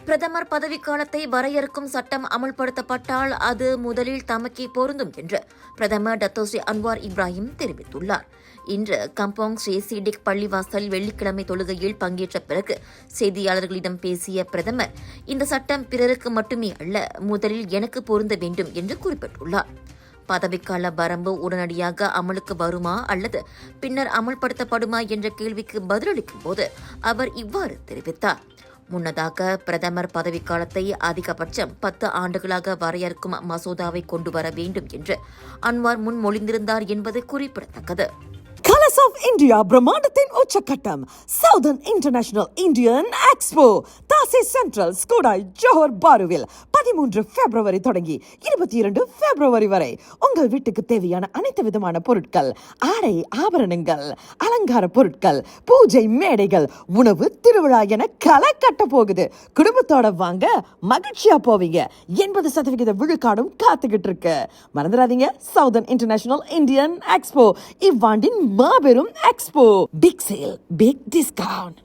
பிரதமர் பதவிக்காலத்தை வரையறுக்கும் சட்டம் அமல்படுத்தப்பட்டால் அது முதலில் தமக்கே பொருந்தும் என்று பிரதமர் டத்தோஸ்ரீ அன்வார் இப்ராஹிம் தெரிவித்துள்ளார். இன்று கம்போங் ஸ்ரீ சிடிக் பள்ளிவாசல் வெள்ளிக்கிழமை தொழுகையில் பங்கேற்ற பிறகு செய்தியாளர்களிடம் பேசிய பிரதமர், இந்த சட்டம் பிறருக்கு மட்டுமே அல்ல, முதலில் எனக்கு பொருந்த வேண்டும் என்று குறிப்பிட்டுள்ளார். பதவிக்கால வரம்பு உடனடியாக அமலுக்கு வருமா அல்லது பின்னர் அமல்படுத்தப்படுமா என்ற கேள்விக்கு பதிலளிக்கும் போது அவர் இவ்வாறு தெரிவித்தார். முன்னதாக பிரதமர் பதவிக்காலத்தை அதிகபட்சம் 10 ஆண்டுகளாக வரையறுக்கும் மசோதாவை கொண்டு வர வேண்டும் என்று அன்வார் முன்மொழிந்திருந்தார் என்பது குறிப்பிடத்தக்கது. கலர்ஸ் ஆஃப் இந்தியா பிரம்மாண்டத்தின் உச்சக்கட்டம் சவுதர்ன் இன்டர்நேஷனல் இந்தியன் எக்ஸ்போ தாசி சென்ட்ரல் ஸ்கூடாய் ஜோஹர் பாருவில் 13 பிப்ரவரி தொடங்கி 22 பிப்ரவரி வரை உங்கள் வீட்டுக்கு தேவையான அனைத்து விதமான பொருட்கள், ஆடை ஆபரணங்கள், அலங்கார பொருட்கள், பூஜை மேடைகள், உணவு திருவிழா என களை கட்ட போகுது. குடும்பத்தோட வாங்க, மகிழ்ச்சியா போவீங்க. 80% விழுக்காடும் காத்துக்கிட்டு இருக்கு. மறந்துடாதீங்க, சவுதர்ன் இன்டர்நேஷனல் இந்தியன் எக்ஸ்போ இவ்வாண்டின் மாபெரும் expo. Big sale, big discount.